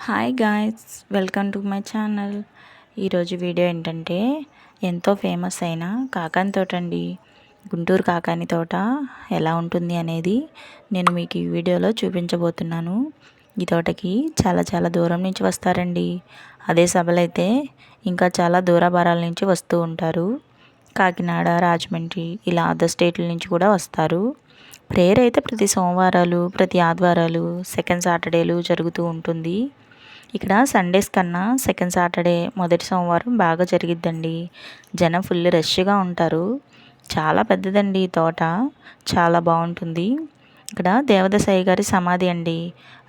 Hi guys, welcome to my channel. ఈరోజు video ఏంటంటే ఎంతో ఫేమస్ అయిన కాకాని తోట అండి. గుంటూరు కాకాని తోట ఎలా ఉంటుంది అనేది నేను మీకు ఈ వీడియోలో చూపించబోతున్నాను. ఈ తోటకి చాలా దూరం నుంచి వస్తారండి. అదే సభలైతే ఇంకా చాలా దూరభారాల నుంచి వస్తూ ఉంటారు. కాకినాడ, రాజమండ్రి ఇలా అదర్ స్టేట్ల నుంచి కూడా వస్తారు. ప్రేయర్ అయితే ప్రతి సోమవారాలు, ప్రతి ఆదివారాలు, సెకండ్ సాటర్డేలు జరుగుతూ ఉంటుంది. ఇక్కడ సండేస్ కన్నా సెకండ్ సాటర్డే, మొదటి సోమవారం బాగా జరిగిద్దండి. జనం ఫుల్ రష్గా ఉంటారు. చాలా పెద్దదండి ఈ తోట, చాలా బాగుంటుంది. ఇక్కడ దేవదసాయి గారి సమాధి అండి.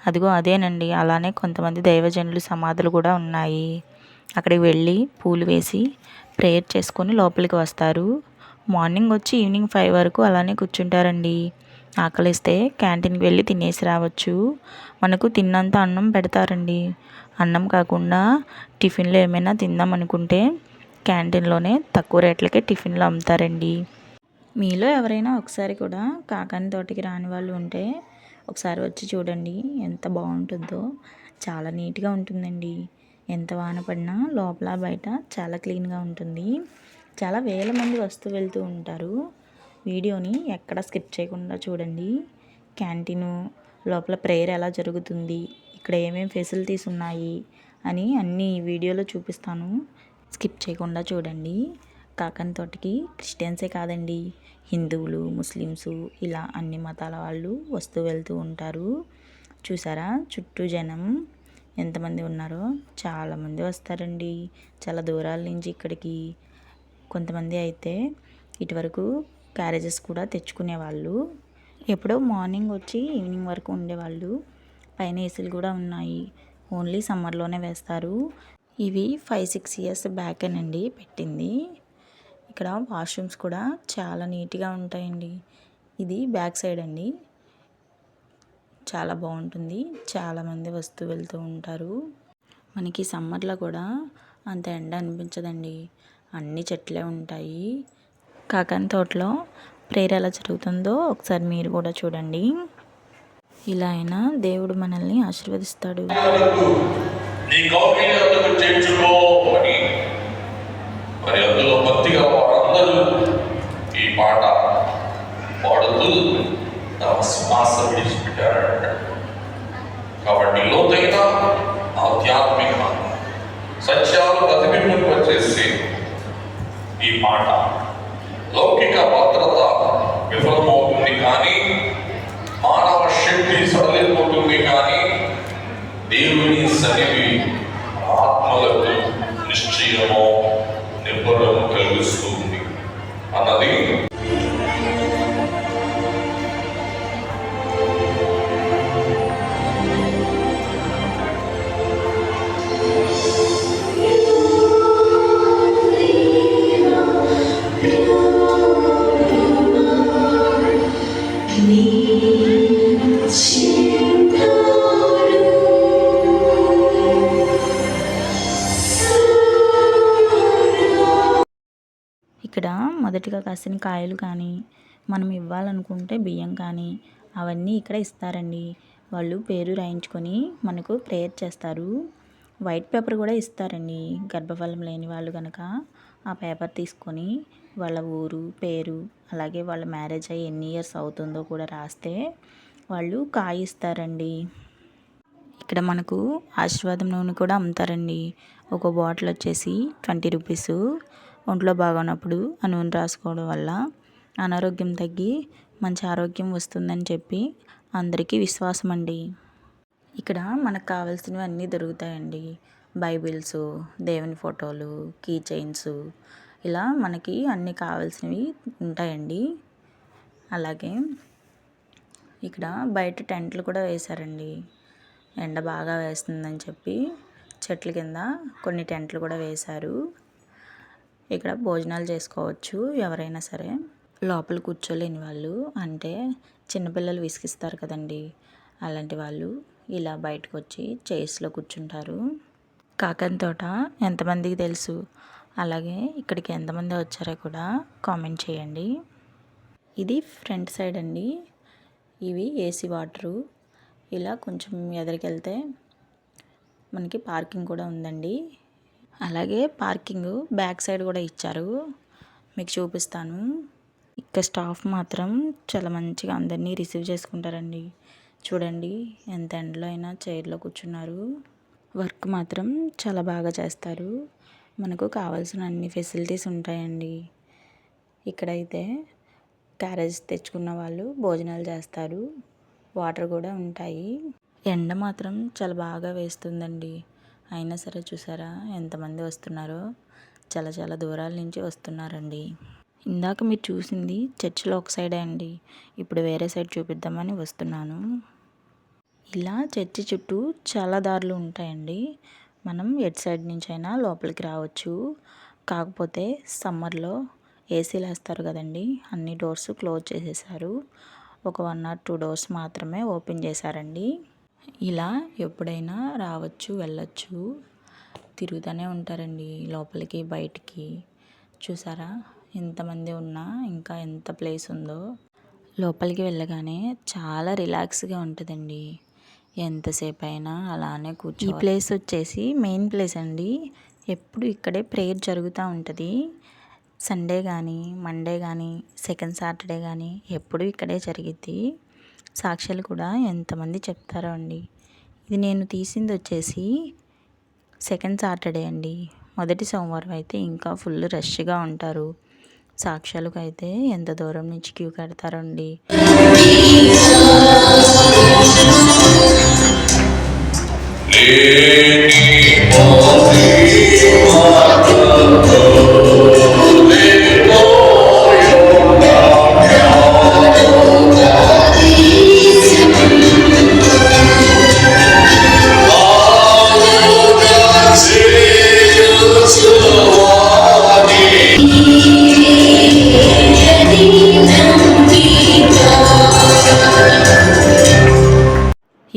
అదిగో అదేనండి. అలానే కొంతమంది దైవజనులు సమాధులు కూడా ఉన్నాయి. అక్కడికి వెళ్ళి పూలు వేసి ప్రేయర్ చేసుకొని లోపలికి వస్తారు. మార్నింగ్ వచ్చి ఈవినింగ్ 5 వరకు అలానే కూర్చుంటారండి. ఆకలిస్తే క్యాంటీన్కి వెళ్ళి తినేసి రావచ్చు. మనకు తిన్నంత అన్నం పెడతారండి. అన్నం కాకుండా టిఫిన్లో ఏమైనా తిందాం అనుకుంటే క్యాంటీన్లోనే తక్కువ రేట్లకే టిఫిన్లు అమ్ముతారండి. మీలో ఎవరైనా ఒకసారి కూడా కాకాని తోటకి రాని వాళ్ళు ఉంటే ఒకసారి వచ్చి చూడండి, ఎంత బాగుంటుందో. చాలా నీట్గా ఉంటుందండి. ఎంత వాన పడినా లోపల బయట చాలా క్లీన్గా ఉంటుంది. చాలా వేల మంది వస్తూ వెళ్తూ ఉంటారు. వీడియోని ఎక్కడ స్కిప్ చేయకుండా చూడండి. క్యాంటీను లోపల ప్రేయర్ ఎలా జరుగుతుంది, ఇక్కడ ఏమేమి ఫెసిలిటీస్ ఉన్నాయి అని అన్నీ ఈ వీడియోలో చూపిస్తాను. స్కిప్ చేయకుండా చూడండి. కాకాని తోటకి క్రిస్టియన్సే కాదండి, హిందువులు, ముస్లిమ్సు ఇలా అన్ని మతాల వాళ్ళు వస్తూ వెళ్తూ ఉంటారు. చూసారా చుట్టూ జనం ఎంతమంది ఉన్నారో. చాలామంది వస్తారండి చాలా దూరాల నుంచి ఇక్కడికి. కొంతమంది అయితే ఇటువరకు క్యారేజెస్ కూడా తెచ్చుకునేవాళ్ళు. ఎప్పుడో మార్నింగ్ వచ్చి ఈవినింగ్ వరకు ఉండేవాళ్ళు. పైన ఏసీలు కూడా ఉన్నాయి. ఓన్లీ సమ్మర్లోనే వేస్తారు. ఇవి 5-6 ఇయర్స్ బ్యాకేనండి పెట్టింది. ఇక్కడ వాష్రూమ్స్ కూడా చాలా నీట్గా ఉంటాయండి. ఇది బ్యాక్ సైడ్ అండి. చాలా బాగుంటుంది. చాలామంది వస్తూ వెళ్తూ ఉంటారు. మనకి సమ్మర్లో కూడా అంత ఎండ అనిపించదండి. అన్ని చెట్లే ఉంటాయి. కాకాని తోటలో ప్రేయర్ ఎలా జరుగుతుందో ఒకసారి మీరు కూడా చూడండి. ఇలా అయినా దేవుడు మనల్ని ఆశీర్వదిస్తాడు. మరి అందులో భక్తిగా వారందరూ ఈ పాట పాడుతూ తమ శ్వాస విడిచిపెట్టారంట. కాబట్టి లోతైన ఆధ్యాత్మిక సత్యాలు ప్రతిబింబింపచేసి ఈ పాట లౌకిక భద్రత విఫలమవుతుంది కానీ, మానవ శక్తి సడలిపోతుంది కానీ, దేవుని సన్నిధి ఆత్మలకు నిశ్చయమో నిబ్బరం కలిగిస్తుంది అన్నది ఇక్కడ మొదటిగా కాసిన కాయలు కానీ, మనం ఇవ్వాలనుకుంటే బియ్యం కానీ అవన్నీ ఇక్కడ ఇస్తారండి. వాళ్ళు పేరు రాయించుకొని మనకు ప్రేయర్ చేస్తారు. వైట్ పేపర్ కూడా ఇస్తారండి. గర్భఫలం లేని వాళ్ళు కనుక ఆ పేపర్ తీసుకొని వాళ్ళ ఊరు, పేరు, అలాగే వాళ్ళ మ్యారేజ్ అయ్యి ఎన్ని ఇయర్స్ అవుతుందో కూడా రాస్తే వాళ్ళు కాయ ఇస్తారండి. ఇక్కడ మనకు ఆశీర్వాదం నూనె కూడా అమ్ముతారండి. ఒక బాటిల్ వచ్చేసి 20 రూపీస్. ఒంట్లో బాగున్నప్పుడు ఆ నూనె రాసుకోవడం వల్ల అనారోగ్యం తగ్గి మంచి ఆరోగ్యం వస్తుందని చెప్పి అందరికీ విశ్వాసం అండి. ఇక్కడ మనకు కావాల్సినవి అన్నీ దొరుకుతాయండి. బైబిల్స్, దేవుని ఫోటోలు, కీ చైన్స్, ఇలా మనకి అన్నీ కావాల్సినవి ఉంటాయండి. అలాగే ఇక్కడ బయట టెంట్లు కూడా వేశారండి. ఎండ బాగా వేస్తుందని చెప్పి చెట్ల కింద కొన్ని టెంట్లు కూడా వేశారు. ఇక్కడ భోజనాలు చేసుకోవచ్చు ఎవరైనా సరే. లోపల కూర్చోలేని వాళ్ళు, అంటే చిన్నపిల్లలు విసిగిస్తారు కదండి, అలాంటి వాళ్ళు ఇలా బయటకు వచ్చి చైర్స్లో కూర్చుంటారు. కాకాని తోట ఎంతమందికి తెలుసు, అలాగే ఇక్కడికి ఎంతమంది వచ్చారో కూడా కామెంట్ చేయండి. ఇది ఫ్రంట్ సైడ్ అండి. ఇవి ఏసీ వాటరు. ఇలా కొంచెం ఎదరికి వెళ్తే మనకి పార్కింగ్ కూడా ఉందండి. అలాగే పార్కింగ్ బ్యాక్ సైడ్ కూడా ఇచ్చారు, మీకు చూపిస్తాను. ఇక్కడ స్టాఫ్ మాత్రం చాలా మంచిగా అందరినీ రిసీవ్ చేసుకుంటారండి. చూడండి ఎంత ఎండలో అయినా చైర్లో కూర్చున్నారు. వర్క్ మాత్రం చాలా బాగా చేస్తారు. మనకు కావాల్సిన అన్ని ఫెసిలిటీస్ ఉంటాయండి. ఇక్కడైతే క్యారేజ్ తెచ్చుకున్న వాళ్ళు భోజనాలు చేస్తారు, వాటర్ కూడా ఉంటాయి. ఎండ మాత్రం చాలా బాగా వేస్తుందండి. అయినా సరే చూసారా ఎంతమంది వస్తున్నారో, చాలా చాలా దూరాల నుంచి వస్తున్నారండి. ఇందాక మీరు చూసింది చర్చిలో ఒక సైడే అండి, ఇప్పుడు వేరే సైడ్ చూపిద్దామని వస్తున్నాను. ఇలా చర్చి చుట్టూ చాలా దారులు ఉంటాయండి. మనం ఎటు సైడ్ నుంచి అయినా లోపలికి రావచ్చు. కాకపోతే సమ్మర్లో ఏసీలు వేస్తారు కదండి, అన్ని డోర్స్ క్లోజ్ చేసేసారు. ఒక 1 or 2 డోర్స్ మాత్రమే ఓపెన్ చేశారండి. ఇలా ఎప్పుడైనా రావచ్చు, వెళ్ళచ్చు, తిరుగుతూనే ఉంటారండి లోపలికి బయటికి. చూసారా ఎంతమంది ఉన్నా ఇంకా ఎంత ప్లేస్ ఉందో. లోపలికి వెళ్ళగానే చాలా రిలాక్స్గా ఉంటుందండి. ఎంతసేపు అయినా అలానే కూర్చో. ఈ ప్లేస్ వచ్చేసి మెయిన్ ప్లేస్ అండి. ఎప్పుడు ఇక్కడే ప్రేయర్ జరుగుతూ ఉంటుంది. సండే కానీ, మండే కానీ, సెకండ్ సాటర్డే కానీ ఎప్పుడు ఇక్కడే జరిగిద్ది. సాక్ష్యాలు కూడా ఎంతమంది చెప్తారో అండి. ఇది నేను తీసింది వచ్చేసి సెకండ్ సాటర్డే అండి. మొదటి సోమవారం అయితే ఇంకా ఫుల్ రష్గా ఉంటారు. సాక్ష్యాలకు అయితే ఎంత దూరం నుంచి క్యూ కడతారో అండి.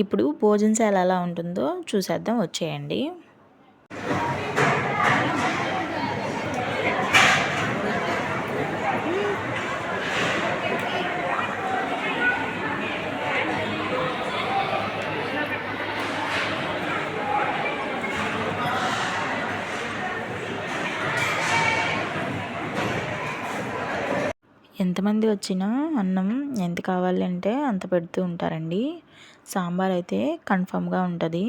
ఇప్పుడు భోజనశాల ఎలా ఉంటుందో చూసేద్దాం, వచ్చేయండి. ఎంతమంది వచ్చినా అన్నం ఎంత కావాలి అంటే అంత పెడుతూ ఉంటారండి. సాంబార్ అయితే కన్ఫామ్గా ఉంటుంది.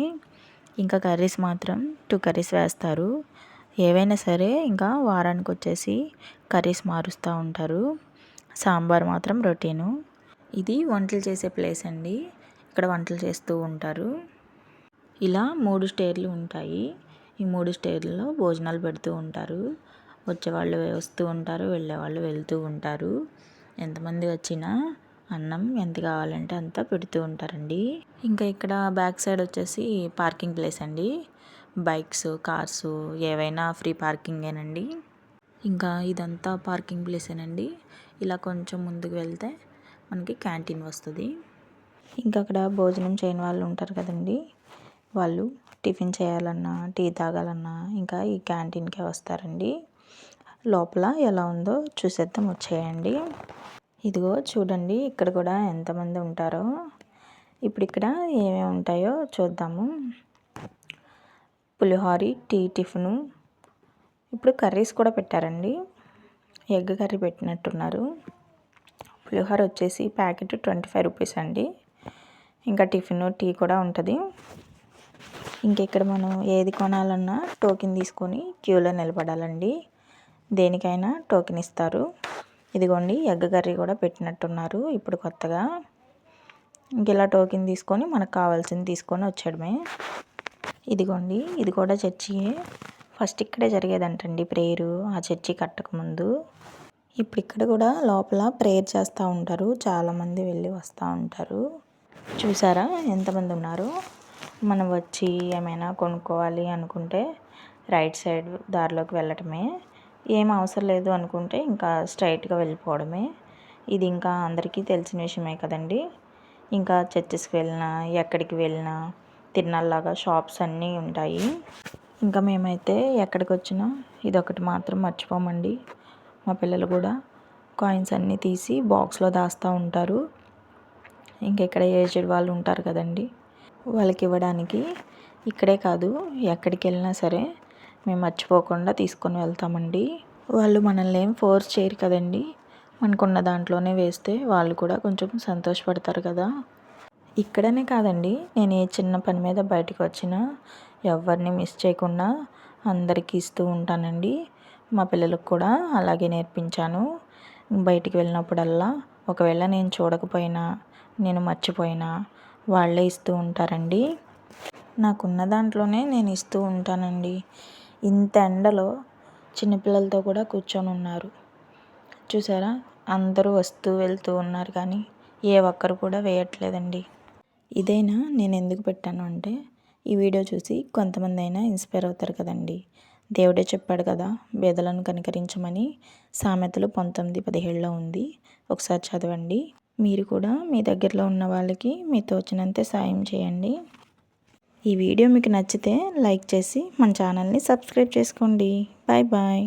ఇంకా కర్రీస్ మాత్రం 2 కర్రీస్ వేస్తారు. ఏవైనా సరే ఇంకా వారానికి వచ్చేసి కర్రీస్ మారుస్తూ ఉంటారు. సాంబార్ మాత్రం రొటీను. ఇది వంటలు చేసే ప్లేస్ అండి. ఇక్కడ వంటలు చేస్తూ ఉంటారు. ఇలా 3 స్టేర్లు ఉంటాయి. ఈ 3 స్టేర్లలో భోజనాలు పెడుతూ ఉంటారు. వచ్చేవాళ్ళు వస్తూ ఉంటారు, వెళ్ళేవాళ్ళు వెళ్తూ ఉంటారు. ఎంతమంది వచ్చినా అన్నం ఎంత కావాలంటే అంత పెడుతూ ఉంటారండి. ఇంకా ఇక్కడ బ్యాక్ సైడ్ వచ్చేసి పార్కింగ్ ప్లేస్ అండి. బైక్స్, కార్స్ ఏవైనా ఫ్రీ పార్కింగేనండి. ఇంకా ఇదంతా పార్కింగ్ ప్లేసేనండి. ఇలా కొంచెం ముందుకు వెళ్తే మనకి క్యాంటీన్ వస్తుంది. ఇంకా అక్కడ భోజనం చేయని వాళ్ళు ఉంటారు కదండి, వాళ్ళు టిఫిన్ చేయాలన్నా, టీ తాగాలన్నా ఇంకా ఈ క్యాంటీన్కే వస్తారండి. లోపల ఎలా ఉందో చూసేద్దాం, వచ్చేయండి. ఇదిగో చూడండి ఇక్కడ కూడా ఎంతమంది ఉంటారో. ఇప్పుడు ఇక్కడ ఏమేమి ఉంటాయో చూద్దాము. పులిహోర, టీ, టిఫిను, ఇప్పుడు కర్రీస్ కూడా పెట్టారండి. Egg curry పెట్టినట్టున్నారు. పులిహోర వచ్చేసి ప్యాకెట్ 25 రూపీస్ అండి. ఇంకా టిఫిన్, టీ కూడా ఉంటుంది. ఇంకెక్కడ మనం ఏది కొనాలన్నా టోకెన్ తీసుకొని క్యూలో నిలబడాలండి. దేనికైనా టోకెన్ ఇస్తారు. ఇదిగోండి ఎగ్ కర్రీ కూడా పెట్టినట్టున్నారు ఇప్పుడు కొత్తగా. ఇంక ఇలా టోకెన్ తీసుకొని మనకు కావాల్సింది తీసుకొని వచ్చేయడమే. ఇదిగోండి ఇది కూడా చర్చియే. ఫస్ట్ ఇక్కడే జరిగేదంటండి ప్రేయరు, ఆ చర్చి కట్టకముందు. ఇప్పుడు ఇక్కడ కూడా లోపల ప్రేయర్ చేస్తూ ఉంటారు. చాలామంది వెళ్ళి వస్తూ ఉంటారు. చూసారా ఎంతమంది ఉన్నారు. మనం వచ్చి ఏమైనా కొనుక్కోవాలి అనుకుంటే రైట్ సైడ్ దారిలోకి వెళ్ళటమే. ఏం అవసరం లేదు అనుకుంటే ఇంకా స్ట్రైట్గా వెళ్ళిపోవడమే. ఇది ఇంకా అందరికీ తెలిసిన విషయమే కదండి. ఇంకా చర్చెస్కి వెళ్ళినా, ఎక్కడికి వెళ్ళినా తిరునాళ్ళలాగా షాప్స్ అన్నీ ఉంటాయి. ఇంకా మేమైతే ఎక్కడికి వచ్చినా ఇదొకటి మాత్రం మర్చిపోమండి. మా పిల్లలు కూడా కాయిన్స్ అన్నీ తీసి బాక్స్లో దాస్తూ ఉంటారు. ఇంకెక్కడ ఏజ్డ్ వాళ్ళు ఉంటారు కదండి, వాళ్ళకి ఇవ్వడానికి ఇక్కడే కాదు ఎక్కడికి వెళ్ళినా సరే మేము మర్చిపోకుండా తీసుకొని వెళ్తామండి. వాళ్ళు మనల్ని ఏం ఫోర్స్ చేయరు కదండి. మనకున్న దాంట్లోనే వేస్తే వాళ్ళు కూడా కొంచెం సంతోషపడతారు కదా. ఇక్కడనే కాదండి, నేను ఏ చిన్న పని మీద బయటకు వచ్చినా ఎవరిని మిస్ చేయకుండా అందరికీ ఇస్తూ ఉంటానండి. మా పిల్లలకు కూడా అలాగే నేర్పించాను. బయటికి వెళ్ళినప్పుడల్లా ఒకవేళ నేను చూడకపోయినా, నేను మర్చిపోయినా వాళ్ళే ఇస్తూ ఉంటారండి. నాకున్న దాంట్లోనే నేను ఇస్తూ ఉంటానండి. ఇంత ఎండలో చిన్నపిల్లలతో కూడా కూర్చొని ఉన్నారు చూసారా. అందరూ వస్తూ వెళ్తూ ఉన్నారు కానీ ఏ ఒక్కరు కూడా వేయట్లేదండి. ఇదైనా నేను ఎందుకు పెట్టాను అంటే, ఈ వీడియో చూసి కొంతమంది అయినా ఇన్స్పైర్ అవుతారు కదండి. దేవుడే చెప్పాడు కదా, పేదలను కనికరించమని. సామెతలు 19:17లో ఉంది. ఒకసారి చదవండి. మీరు కూడా మీ దగ్గరలో ఉన్న వాళ్ళకి మీ తోచినంతే సాయం చేయండి. ఈ వీడియో మీకు నచ్చితే లైక్ చేసి మన ఛానల్ని సబ్స్క్రైబ్ చేసుకోండి. Bye bye.